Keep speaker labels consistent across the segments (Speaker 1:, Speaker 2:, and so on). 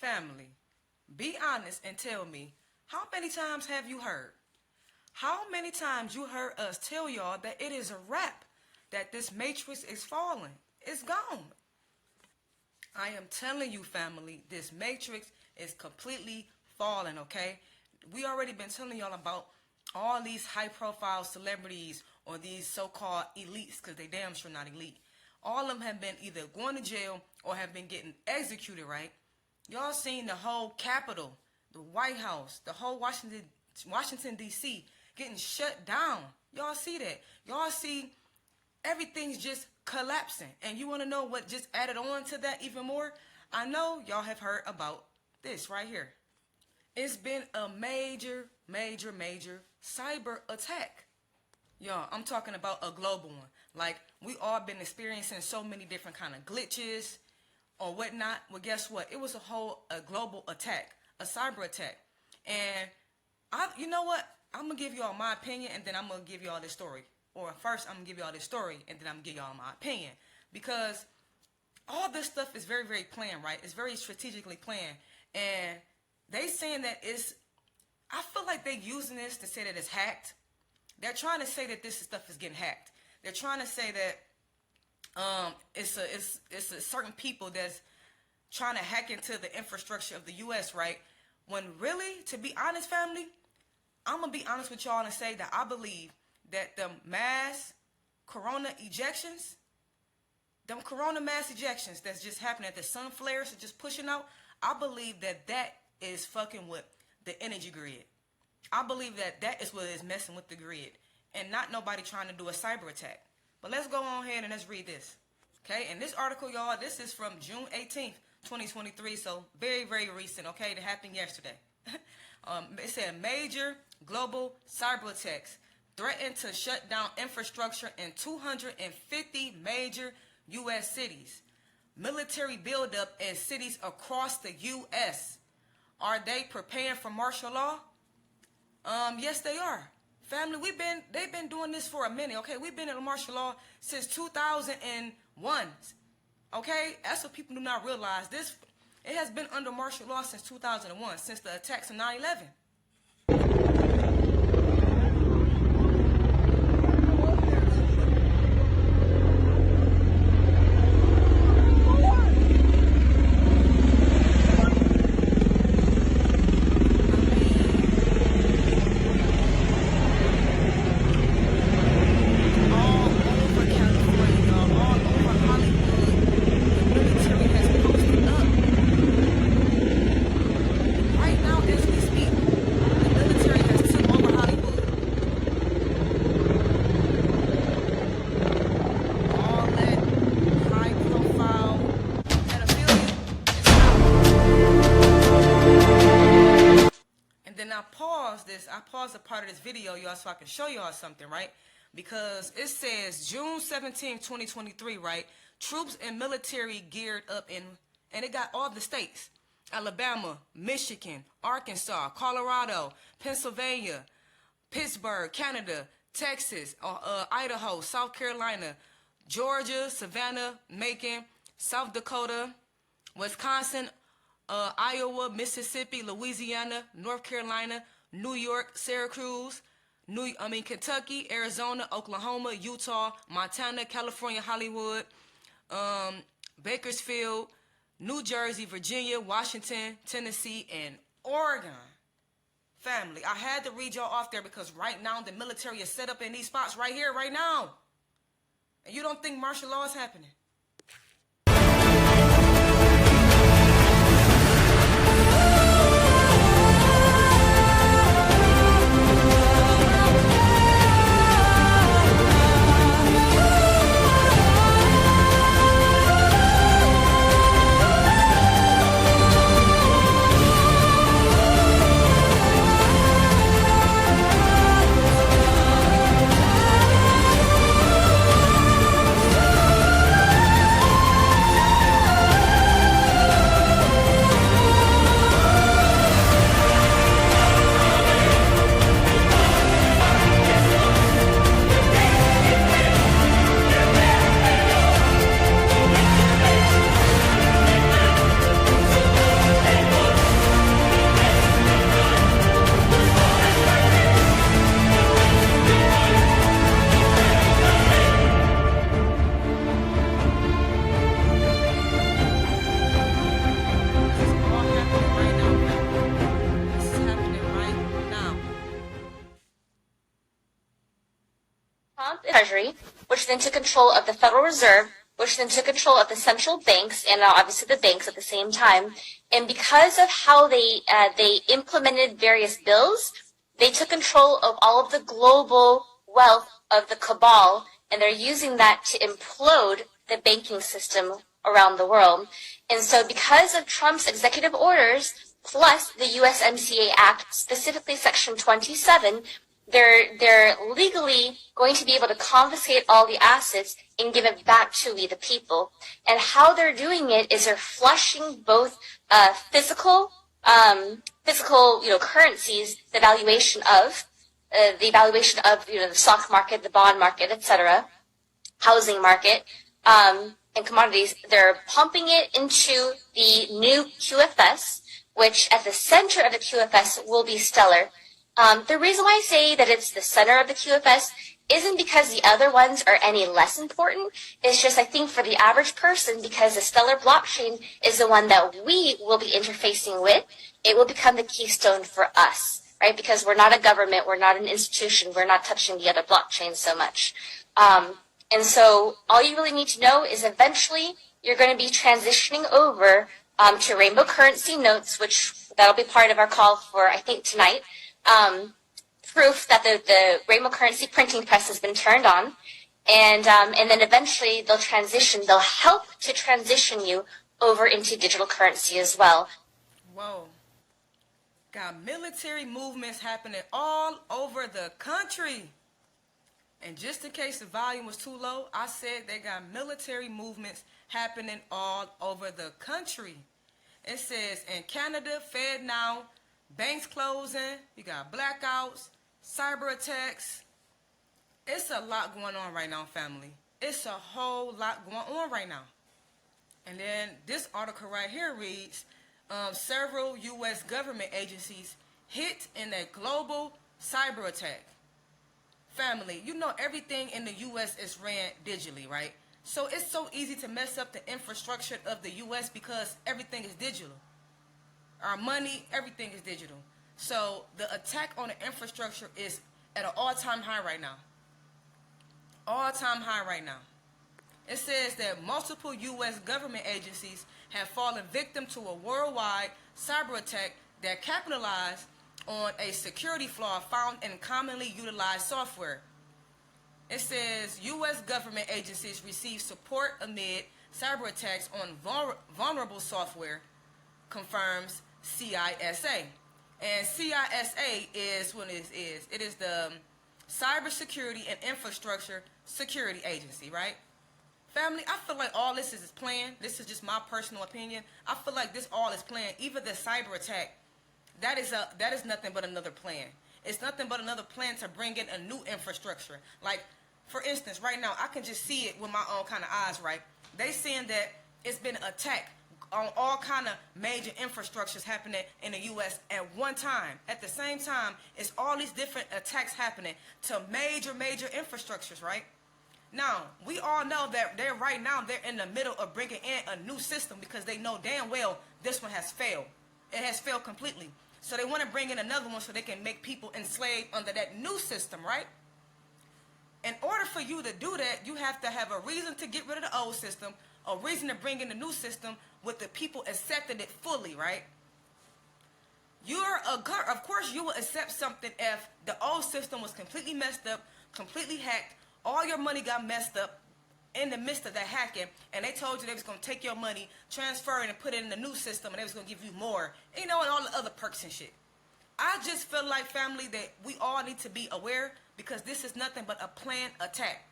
Speaker 1: Family, be honest and tell me, how many times have you heard? How many times you heard us tell y'all that it is a wrap, that this matrix is falling, it's gone. I am telling you, family, this matrix is completely falling, okay? We already been telling y'all about all these high-profile celebrities or these so-called elites, because they damn sure not elite. All of them have been either going to jail or have been getting executed, right? Y'all seen the whole Capitol, the White House, the whole Washington D.C. getting shut down. Y'all see that. Y'all see everything's just collapsing. And you want to know what just added on to that even more? I know y'all have heard about this right here. It's been a major cyber attack. Y'all, I'm talking about a global one. Like, we all been experiencing so many different kind of glitches or whatnot. Well, guess what? It was a global attack, a cyber attack. And you know what? I'm going to give y'all my opinion, and then I'm going to give y'all this story. Or first, I'm going to give y'all this story, and then I'm going to give y'all my opinion. Because all this stuff is very, very planned, right? It's very strategically planned. And they saying that I feel like they using this to say that it's hacked. They're trying to say that this stuff is getting hacked. They're trying to say that it's a certain people that's trying to hack into the infrastructure of the U.S., right? When really, to be honest, family, I'm going to be honest with y'all and say that I believe that the mass corona ejections, them corona mass ejections that's just happening, the sun flares are just pushing out, I believe that that is fucking with the energy grid. I believe that that is what is messing with the grid and not nobody trying to do a cyber attack. But let's go on ahead and let's read this. Okay, and this article, y'all, this is from June 18th, 2023, so very, very recent, okay? It happened yesterday. It said major global cyber attacks threaten to shut down infrastructure in 250 major U.S. cities. Military buildup in cities across the U.S. Are they preparing for martial law? Yes, they are. Family, they've been doing this for a minute, okay? We've been in martial law since 2001, okay? That's what people do not realize. It has been under martial law since 2001, since the attacks of 9/11. I paused a part of this video, y'all, so I can show y'all something, right? Because it says June 17, 2023, right? Troops and military geared up and it got all the states. Alabama, Michigan, Arkansas, Colorado, Pennsylvania, Pittsburgh, Canada, Texas, Idaho, South Carolina, Georgia, Savannah, Macon, South Dakota, Wisconsin, Iowa, Mississippi, Louisiana, North Carolina, New York, Syracuse, Kentucky, Arizona, Oklahoma, Utah, Montana, California, Hollywood, Bakersfield, New Jersey, Virginia, Washington, Tennessee, and Oregon. Family, I had to read y'all off there because right now the military is set up in these spots right here, right now. And you don't think martial law is happening?
Speaker 2: Treasury, which then took control of the Federal Reserve, which then took control of the central banks and obviously the banks at the same time. And because of how they implemented various bills, they took control of all of the global wealth of the cabal, and they're using that to implode the banking system around the world. And so because of Trump's executive orders, plus the USMCA Act, specifically Section 27, they're legally going to be able to confiscate all the assets and give it back to we the people. And how they're doing it is they're flushing both physical currencies, the valuation of the stock market, the bond market, etc., housing market, and commodities. They're pumping it into the new QFS, which at the center of the QFS will be Stellar. The reason why I say that it's the center of the QFS isn't because the other ones are any less important. It's just, I think, for the average person, because the Stellar blockchain is the one that we will be interfacing with, it will become the keystone for us, right? Because we're not a government, we're not an institution, we're not touching the other blockchains so much. And so all you really need to know is eventually you're going to be transitioning over to Rainbow Currency Notes, which that'll be part of our call for, I think, tonight. Proof that the Rainbow Currency printing press has been turned on. And then eventually they'll help to transition you over into digital currency as well.
Speaker 1: Whoa. Got military movements happening all over the country. And just in case the volume was too low, I said they got military movements happening all over the country. It says in Canada, Fed now, banks closing, you got blackouts, cyber attacks. It's a lot going on right now, family. It's a whole lot going on right now. And then this article right here reads, several U.S. government agencies hit in a global cyber attack. Family, you know everything in the U.S. is ran digitally, right? So it's so easy to mess up the infrastructure of the U.S. because everything is digital. Our money, everything is digital. So the attack on the infrastructure is at an all-time high right now. All-time high right now. It says that multiple U.S. government agencies have fallen victim to a worldwide cyber attack that capitalized on a security flaw found in commonly utilized software. It says U.S. government agencies received support amid cyber attacks on vulnerable software, confirms CISA. And CISA is what it is. It is the Cybersecurity and Infrastructure Security Agency, right? Family, I feel like all this is planned. This is just my personal opinion. I feel like this all is planned. Even the cyber attack, that is nothing but another plan. It's nothing but another plan to bring in a new infrastructure. Like, for instance, right now, I can just see it with my own kind of eyes, right? They saying that it's been attacked on all kind of major infrastructures happening in the U.S. at one time. At the same time, it's all these different attacks happening to major infrastructures, right? Now, we all know that they're in the middle of bringing in a new system because they know damn well this one has failed. It has failed completely. So they want to bring in another one so they can make people enslaved under that new system, right? In order for you to do that, you have to have a reason to get rid of the old system, a reason to bring in the new system with the people accepting it fully, right? Of course, you will accept something if the old system was completely messed up, completely hacked, all your money got messed up in the midst of that hacking, and they told you they was going to take your money, transfer it, and put it in the new system, and they was going to give you more, and all the other perks and shit. I just feel like, family, that we all need to be aware because this is nothing but a planned attack.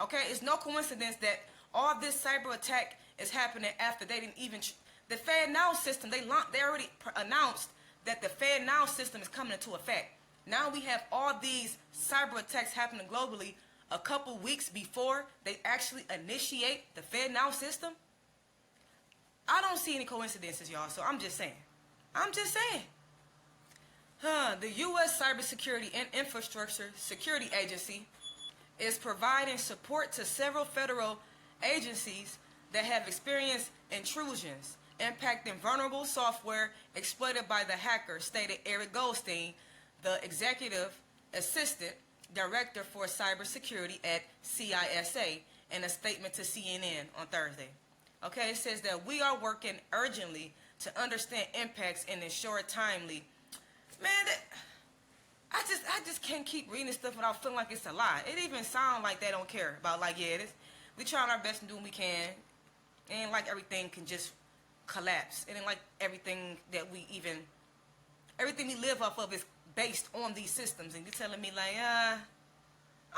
Speaker 1: Okay? It's no coincidence that all this cyber attack is happening after they didn't even... The FedNow system, they already announced that the FedNow system is coming into effect. Now we have all these cyber attacks happening globally a couple weeks before they actually initiate the FedNow system. I don't see any coincidences, y'all, so I'm just saying. The U.S. Cybersecurity and Infrastructure Security Agency is providing support to several federal agencies that have experienced intrusions impacting vulnerable software exploited by the hacker, stated Eric Goldstein, the executive assistant Director for Cybersecurity at CISA, in a statement to CNN on Thursday. Okay, it says that we are working urgently to understand impacts and ensure timely. Man, I just can't keep reading this stuff without feeling like it's a lie. It even sounds like they don't care about, like, yeah, we trying our best and do what we can. It ain't like everything can just collapse. It ain't like everything we live off of is based on these systems. And you're telling me, like, I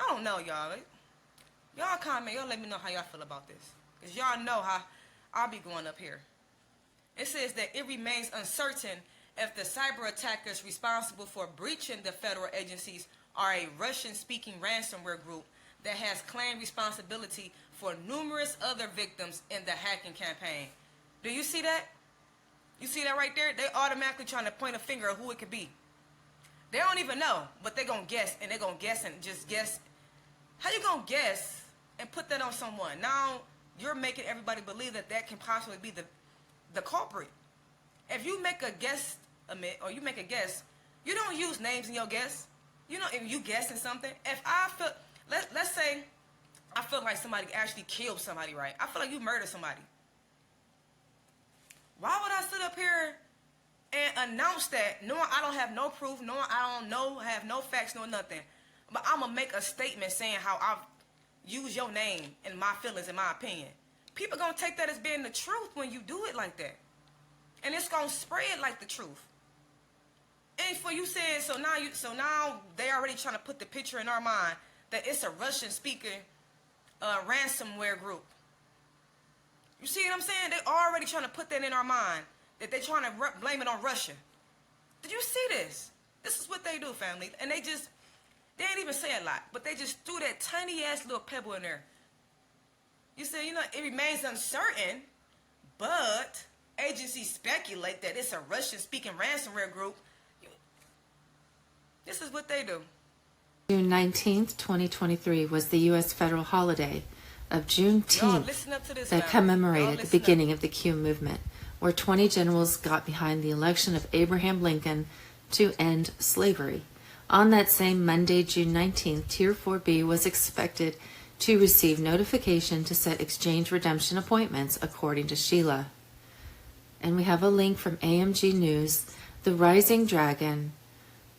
Speaker 1: don't know, y'all. Y'all comment, y'all let me know how y'all feel about this. Because y'all know how I'll be going up here. It says that it remains uncertain if the cyber attackers responsible for breaching the federal agencies are a Russian-speaking ransomware group that has claimed responsibility for numerous other victims in the hacking campaign. Do you see that? You see that right there? They automatically trying to point a finger at who it could be. They don't even know, but they're going to guess, and they're going to guess and just guess. How you going to guess and put that on someone? Now, you're making everybody believe that that can possibly be the culprit. If you make a guess, or you make a guess, you don't use names in your guess. You know, if you guessing something, if I feel, let's say I feel like somebody actually killed somebody, right? I feel like you murdered somebody. Why would I sit up here and announce that, knowing I don't have no proof, knowing I don't know, have no facts, no nothing? But I'm going to make a statement saying how I've used your name and my feelings and my opinion. People going to take that as being the truth when you do it like that. And it's going to spread like the truth. And for you saying, so now they already trying to put the picture in our mind that it's a Russian speaking ransomware group. You see what I'm saying? They already trying to put that in our mind, that they're trying to blame it on Russia. Did you see this? This is what they do, family. And they ain't even say a lot, but they just threw that tiny ass little pebble in there. You say, it remains uncertain, but agencies speculate that it's a Russian-speaking ransomware group. This is what they do.
Speaker 3: June 19th, 2023 was the U.S. federal holiday of Juneteenth that commemorated the beginning of the Q movement, where 20 generals got behind the election of Abraham Lincoln to end slavery. On that same Monday, June 19th, Tier 4B was expected to receive notification to set exchange redemption appointments, according to Sheila. And we have a link from AMG News, the rising dragon,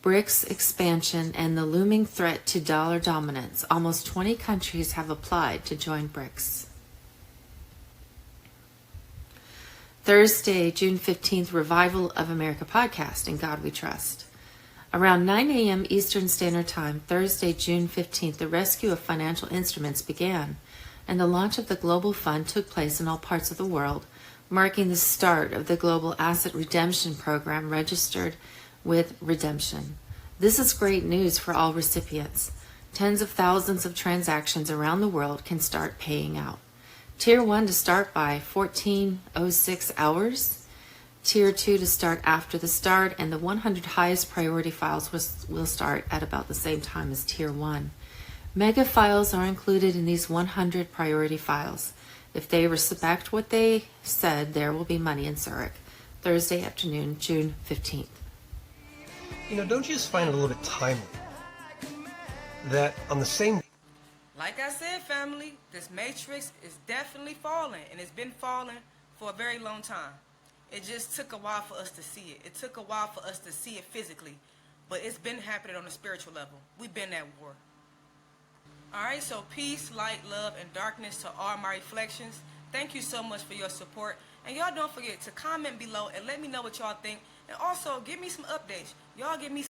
Speaker 3: BRICS expansion, and the looming threat to dollar dominance. Almost 20 countries have applied to join BRICS. Thursday, June 15th, Revival of America podcast, In God We Trust. Around 9 a.m. Eastern Standard Time, Thursday, June 15th, the rescue of financial instruments began, and the launch of the Global Fund took place in all parts of the world, marking the start of the Global Asset Redemption Program registered with Redemption. This is great news for all recipients. Tens of thousands of transactions around the world can start paying out. Tier 1 to start by 14:06 hours. Tier 2 to start after the start, and the 100 highest priority files will start at about the same time as Tier 1. Mega files are included in these 100 priority files. If they respect what they said, there will be money in Zurich. Thursday afternoon, June 15th.
Speaker 4: Don't you just find it a little bit timely that on the same...
Speaker 1: Like I said, family, this matrix is definitely falling, and it's been falling for a very long time. It just took a while for us to see it. It took a while for us to see it physically, but it's been happening on a spiritual level. We've been at war. All right, so peace, light, love, and darkness to all my reflections. Thank you so much for your support. And y'all don't forget to comment below and let me know what y'all think. And also, give me some updates. Y'all give me some